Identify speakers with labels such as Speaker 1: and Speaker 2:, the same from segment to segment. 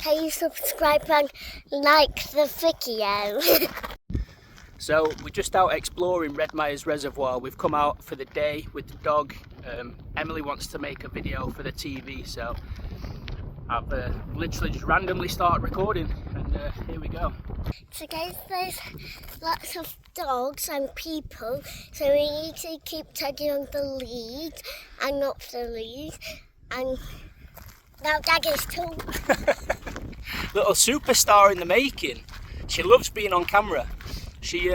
Speaker 1: can you subscribe and like the video?
Speaker 2: So we're just out exploring Redmires Reservoir. We've come out for the day with the dog. Emily wants to make a video for the TV, so I've literally just randomly started recording, and here we go.
Speaker 1: So guys, there's lots of dogs and people, so we need to keep Teddy on the lead and up the lead. And now Daddy's too.
Speaker 2: Little superstar in the making. She loves being on camera. She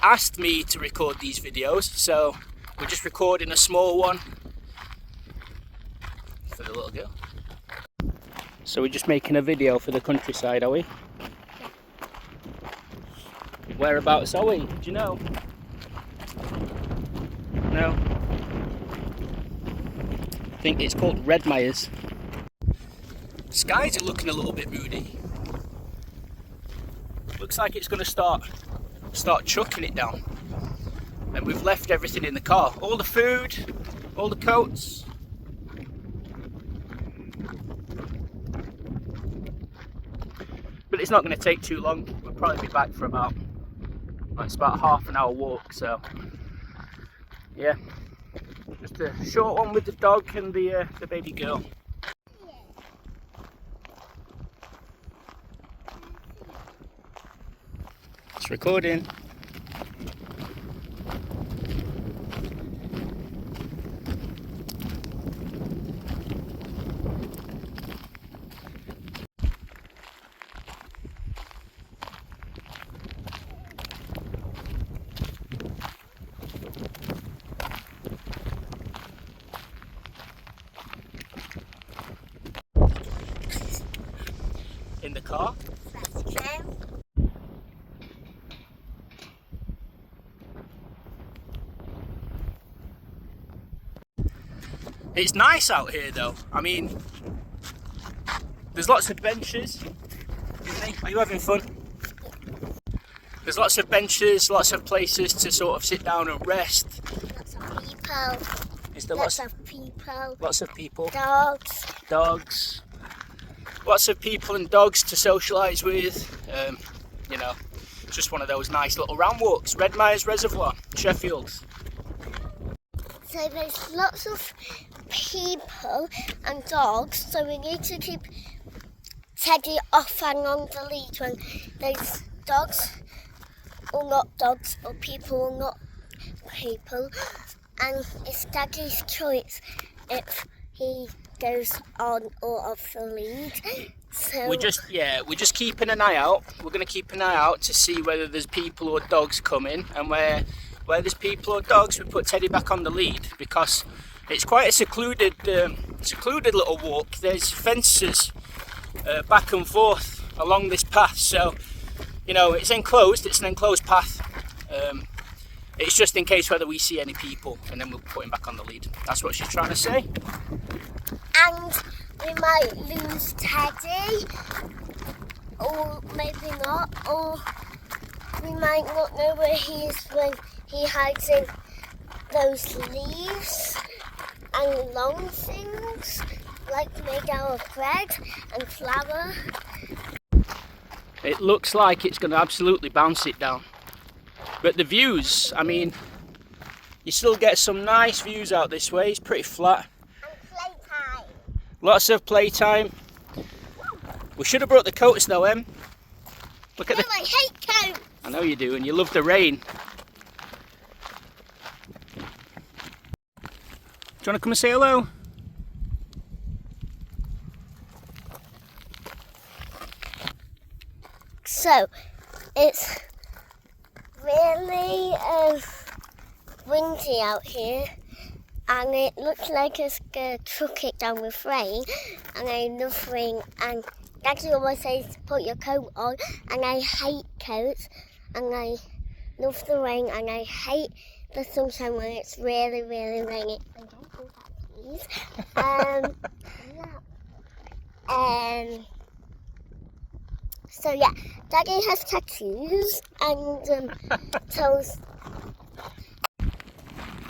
Speaker 2: asked me to record these videos, so we're just recording a small one for the little girl. So we're just making a video for the countryside, are we? Whereabouts are we? Do you know? No? I think it's called Redmires. Skies are looking a little bit moody. Looks like it's going to start chucking it down. And we've left everything in the car. All the food, all the coats. But it's not going to take too long. We'll probably be back for about, it's about half an hour walk, so yeah. Just a short one with the dog and the baby girl. It's recording. In the car. It's nice out here though. I mean, there's lots of benches. Are you having fun? There's lots of benches, lots of places to sort of sit down and rest.
Speaker 1: Lots of people.
Speaker 2: Is there
Speaker 1: Lots of people.
Speaker 2: Lots of people.
Speaker 1: Dogs.
Speaker 2: Dogs. Lots of people and dogs to socialise with. You know, it's just one of those nice little round walks. Redmires Reservoir, Sheffield.
Speaker 1: So there's lots of people and dogs, so we need to keep Teddy off and on the lead when there's dogs or not dogs, or people or not people, and it's Daddy's choice if he goes on or off the lead. So
Speaker 2: we're just keeping an eye out. We're going to keep an eye out to see whether there's people or dogs coming, and where there's people or dogs, we put Teddy back on the lead, because it's quite a secluded little walk. There's fences back and forth along this path, so you know it's enclosed. It's an enclosed path. It's just in case whether we see any people, and then we'll put him back on the lead. That's what she's trying to say.
Speaker 1: And we might lose Teddy, or maybe not, or we might not know where he is when he hides in those leaves and long things like made out of bread and flour.
Speaker 2: It looks like it's going to absolutely bounce it down. But the views, I mean, you still get some nice views out this way. It's pretty flat.
Speaker 1: And playtime.
Speaker 2: Lots of playtime. We should have brought the coats though, Em. Look at
Speaker 1: I hate coats.
Speaker 2: I know you do, and you love the rain. Do you want to come and say hello?
Speaker 1: So, it's really windy out here, and it looks like it's going to truck it down with rain, and I love rain, and Daddy always says put your coat on, and I hate coats, and I love the rain, and I hate the sunshine when it's really, really raining. And don't do that, please. So yeah, Daddy has tattoos and tells.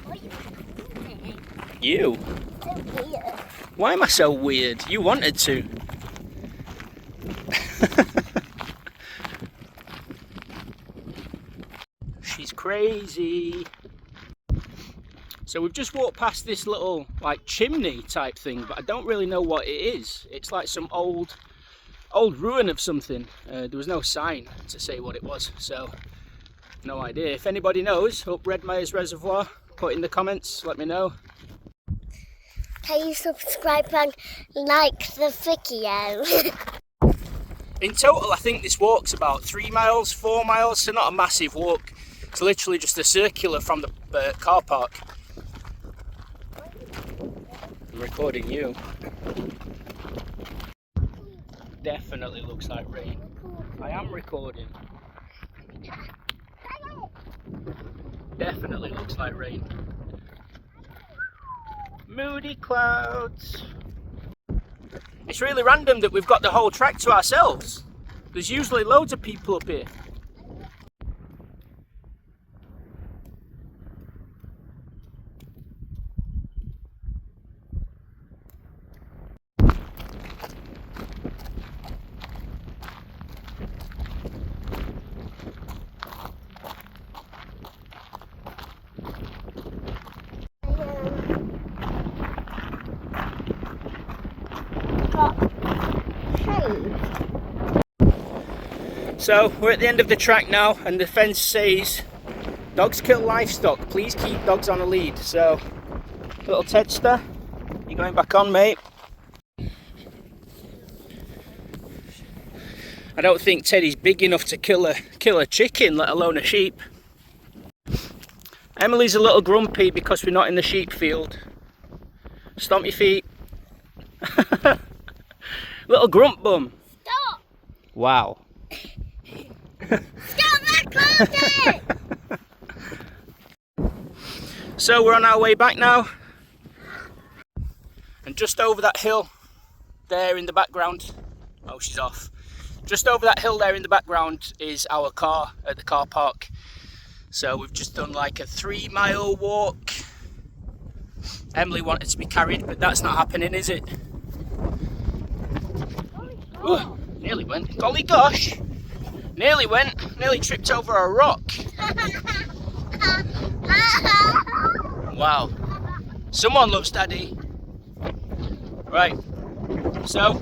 Speaker 1: What are you doing?
Speaker 2: You?
Speaker 1: So weird.
Speaker 2: Why am I so weird? You wanted to. She's crazy. So we've just walked past this little like chimney type thing, but I don't really know what it is. It's like some old ruin of something. There was no sign to say what it was, so no idea. If anybody knows up Redmires Reservoir, put in the comments, let me know.
Speaker 1: Can you subscribe and like the video?
Speaker 2: In total, I think this walk's about 3 miles, 4 miles, so not a massive walk. It's literally just a circular from the car park. I'm recording you. Definitely looks like rain. I am recording. Definitely looks like rain. Moody clouds. It's really random that we've got the whole track to ourselves. There's usually loads of people up here. So we're at the end of the track now, and the fence says dogs kill livestock, please keep dogs on a lead. So little Tedster, you going back on, mate? I don't think Teddy's big enough to kill a chicken, let alone a sheep. Emily's a little grumpy because we're not in the sheep field. Stomp your feet. Little grump bum.
Speaker 1: Stop!
Speaker 2: Wow.
Speaker 1: Stop that clothing!
Speaker 2: So we're on our way back now. And just over that hill there in the background. Oh, she's off. Just over that hill there in the background is our car at the car park. So we've just done like a 3-mile walk. Emily wanted to be carried, but that's not happening, is it? Ooh, nearly went. Golly gosh! Nearly went. Nearly tripped over a rock. Wow. Someone loves Daddy. Right. So,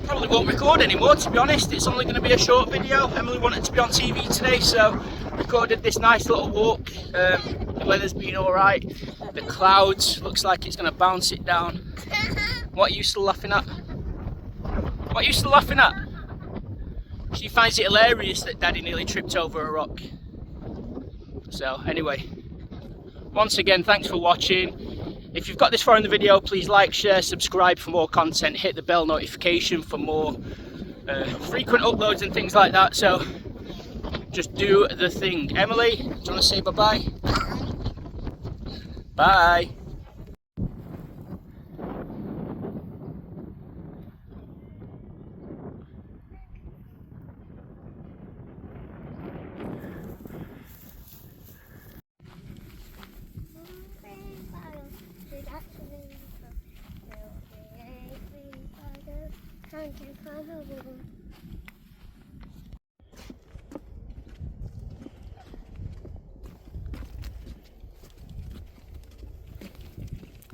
Speaker 2: probably won't record anymore, to be honest. It's only going to be a short video. Emily wanted to be on TV today, so recorded this nice little walk. The weather's been alright. The clouds, looks like it's going to bounce it down. What are you still laughing at? What are you still laughing at? She finds it hilarious that Daddy nearly tripped over a rock. So anyway, once again, thanks for watching. If you've got this far in the video, please like, share, subscribe for more content, hit the bell notification for more frequent uploads and things like that. So just do the thing. Emily, do you want to say bye-bye? Bye.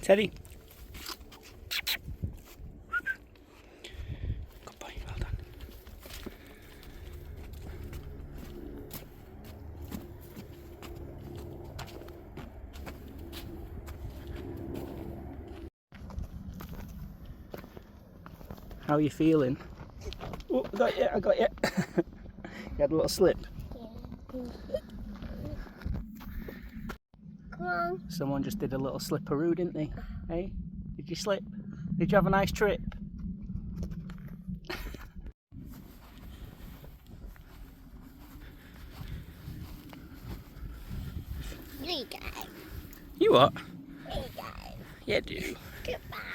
Speaker 2: Teddy. Good boy, well done. How are you feeling? Oh, I got you, I got you. You had a little slip.
Speaker 1: Come on.
Speaker 2: Someone just did a little slipperoo, didn't they? Hey, did you slip? Did you have a nice trip?
Speaker 1: You go.
Speaker 2: You what?
Speaker 1: You go.
Speaker 2: Yeah, do.
Speaker 1: Goodbye.